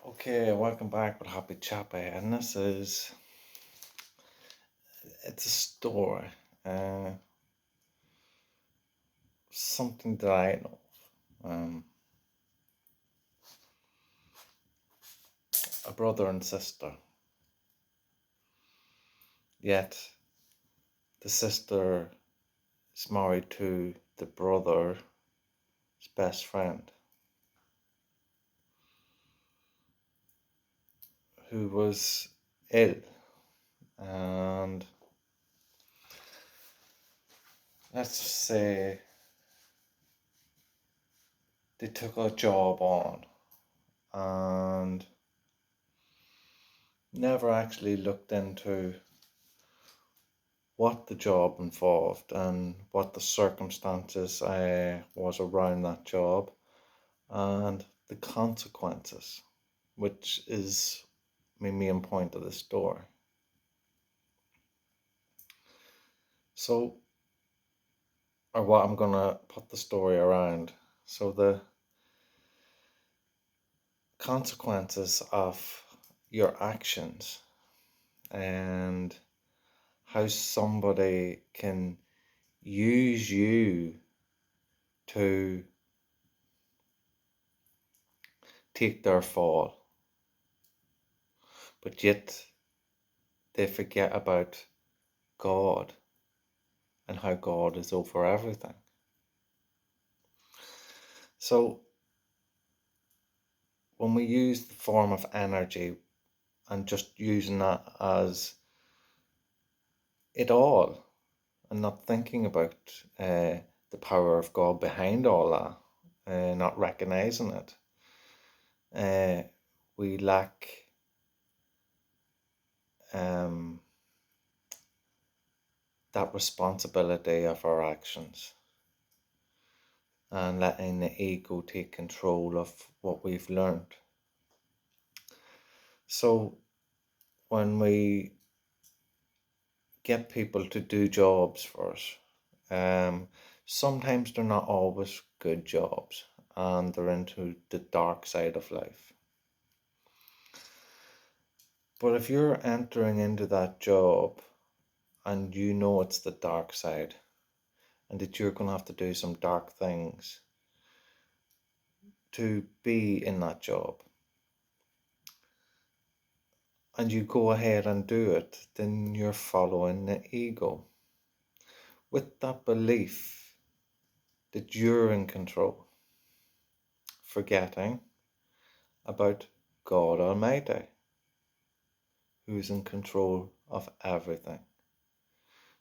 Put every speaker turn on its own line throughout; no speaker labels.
Okay, welcome back with Happy Chappy, and it's a story, uh, something that I know. A brother and sister. Yet the sister is married to the brother's best friend, who was ill, and let's just say they took a job on and never actually looked into what the job involved and what the circumstances was around that job and the consequences, which is my main point of the story. So, or what I'm gonna put the story around. So the consequences of your actions and how somebody can use you to take their fall, but yet they forget about God and how God is over everything. So when we use the form of energy and just using that as it all and not thinking about the power of God behind all that, not recognizing it, we lack um, that responsibility of our actions and letting the ego take control of what we've learned. So when we get people to do jobs for us, sometimes they're not always good jobs and they're into the dark side of life. But if you're entering into that job and you know it's the dark side and that you're going to have to do some dark things to be in that job, and you go ahead and do it, then you're following the ego with that belief that you're in control, forgetting about God Almighty, who's in control of everything.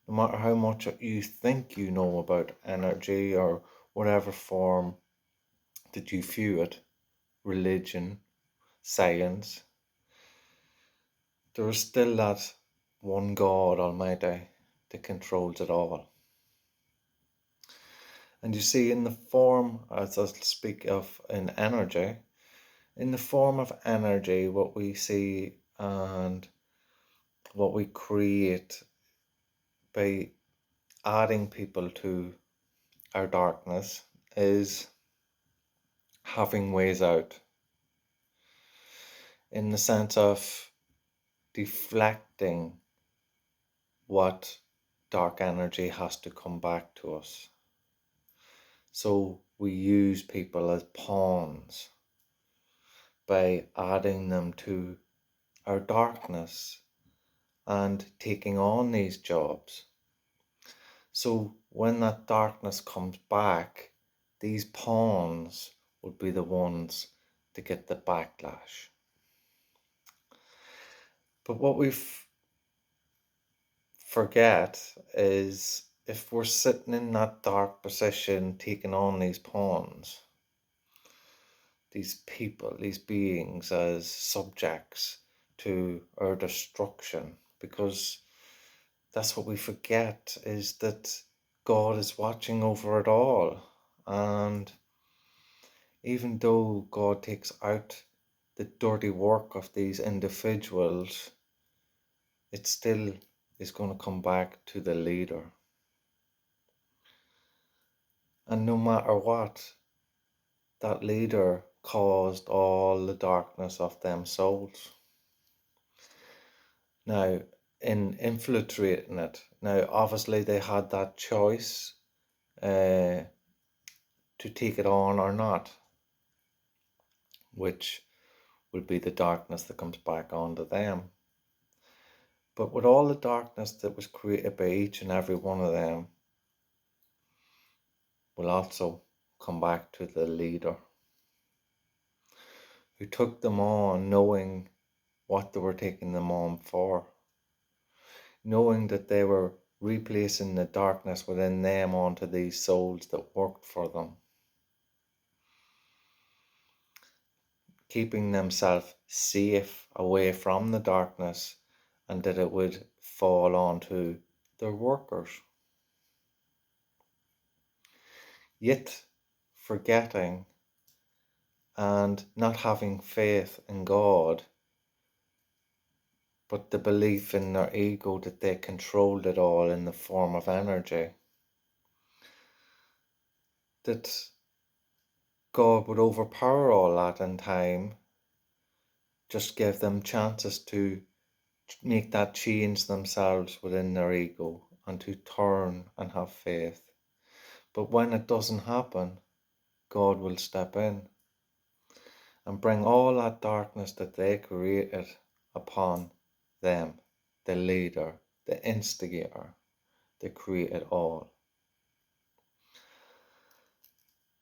No matter how much you think you know about energy or whatever form that you view it, religion, science, there is still that one God Almighty that controls it all. And you see, in the form, as I speak of in energy, in the form of energy, what we see and what we create by adding people to our darkness is having ways out, in the sense of deflecting what dark energy has to come back to us. So we use people as pawns by adding them to our darkness and taking on these jobs. So when that darkness comes back, these pawns would be the ones to get the backlash. But what we forget is if we're sitting in that dark position, taking on these pawns, these people, these beings as subjects to our destruction, because that's what we forget, is that God is watching over it all. And even though God takes out the dirty work of these individuals, it still is going to come back to the leader. And no matter what, that leader caused all the darkness of them souls. Now, in infiltrating it, now obviously they had that choice to take it on or not, which will be the darkness that comes back onto them. But with all the darkness that was created by each and every one of them, will also come back to the leader who took them on knowing what they were taking them on for, knowing that they were replacing the darkness within them onto these souls that worked for them, keeping themselves safe away from the darkness, and that it would fall onto their workers. Yet forgetting and not having faith in God, but the belief in their ego that they controlled it all in the form of energy, that God would overpower all that in time, just give them chances to make that change themselves within their ego and to turn and have faith. But when it doesn't happen, God will step in and bring all that darkness that they created upon them, the leader, the instigator, that created all.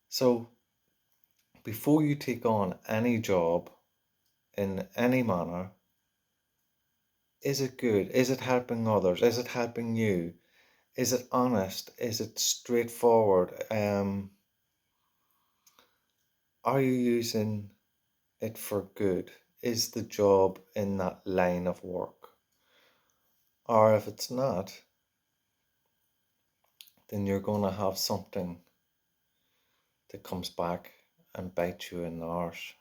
So before you take on any job in any manner, is it good? Is it helping others? Is it helping you? Is it honest? Is it straightforward? Are you using it for good? Is the job in that line of work? Or if it's not, then you're going to have something that comes back and bites you in the arse.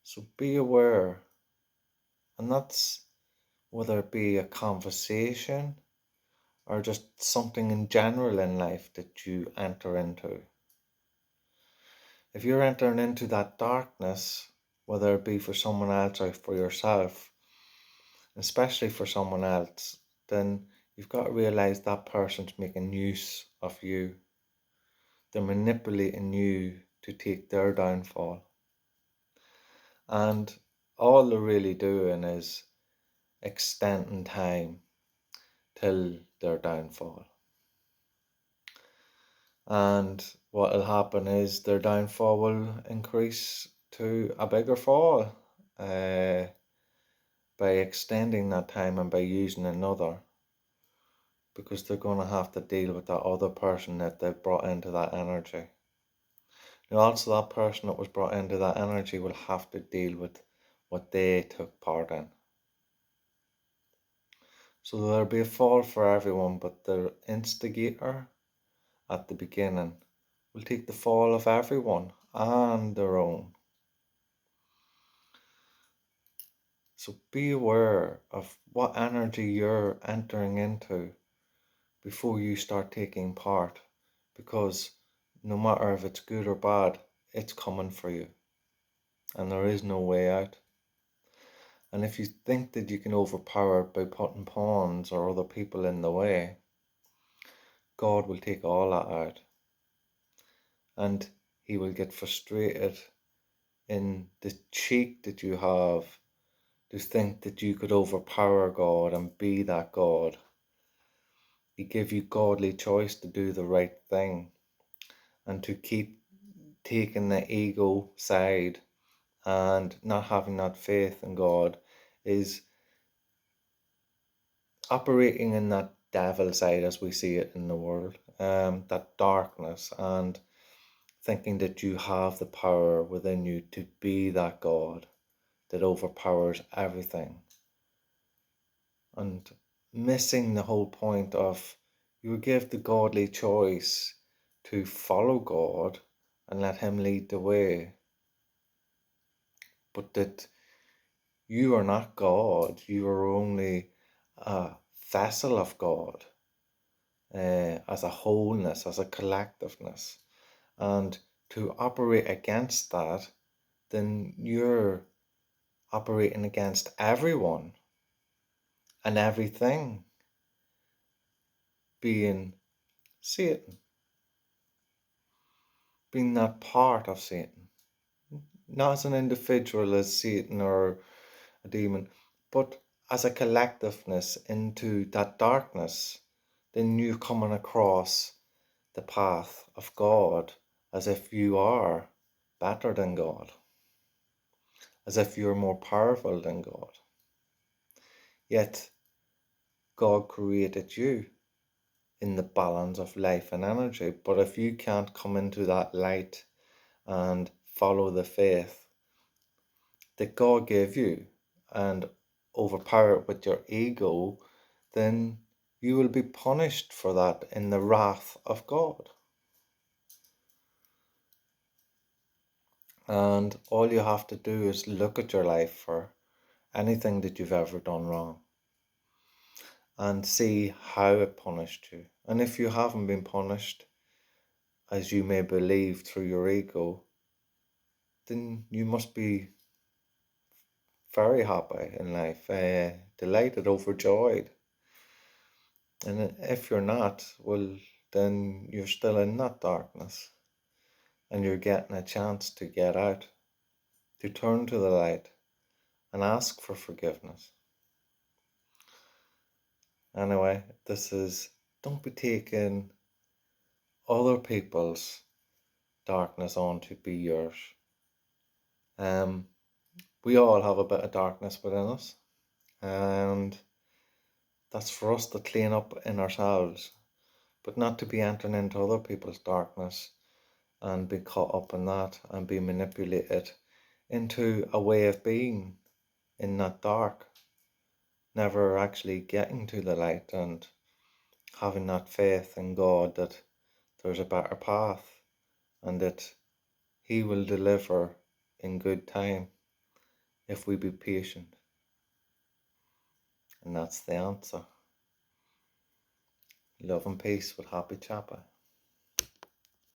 So be aware, and that's whether it be a conversation or just something in general in life that you enter into. If you're entering into that darkness, whether it be for someone else or for yourself, especially for someone else, then you've got to realize that person's making use of you. They're manipulating you to take their downfall. And all they're really doing is extending time till their downfall. And what will happen is their downfall will increase to a bigger fall by extending that time and by using another, because they're going to have to deal with that other person that they've brought into that energy. Now also that person that was brought into that energy will have to deal with what they took part in. So there'll be a fall for everyone, but the instigator at the beginning will take the fall of everyone and their own. So be aware of what energy you're entering into before you start taking part, because no matter if it's good or bad, it's coming for you and there is no way out. And if you think that you can overpower it by putting pawns or other people in the way, God will take all that out, and he will get frustrated in the cheek that you have to think that you could overpower God and be that God. He gave you godly choice to do the right thing and to keep taking the ego side and not having that faith in God is operating in that devil side as we see it in the world, that darkness, and thinking that you have the power within you to be that God that overpowers everything, and missing the whole point of you give the godly choice to follow God and let him lead the way, but that you are not God, you are only a vessel of God, as a wholeness, as a collectiveness, and to operate against that, then you're operating against everyone and everything being Satan, being that part of Satan. Not as an individual as Satan or a demon, but as a collectiveness into that darkness, then you're coming across the path of God as if you are better than God, as if you're more powerful than God. Yet God created you in the balance of life and energy. But if you can't come into that light and follow the faith that God gave you and overpower it with your ego, then you will be punished for that in the wrath of God. And all you have to do is look at your life for anything that you've ever done wrong and see how it punished you. And if you haven't been punished, as you may believe through your ego, then you must be very happy in life, delighted, overjoyed. And if you're not, well, then you're still in that darkness and you're getting a chance to get out, to turn to the light and ask for forgiveness. Anyway, don't be taking other people's darkness on to be yours. We all have a bit of darkness within us, and that's for us to clean up in ourselves, but not to be entering into other people's darkness and be caught up in that and be manipulated into a way of being in that dark, never actually getting to the light and having that faith in God that there's a better path and that He will deliver in good time if we be patient. And that's the answer. Love and peace with Happy Chappa.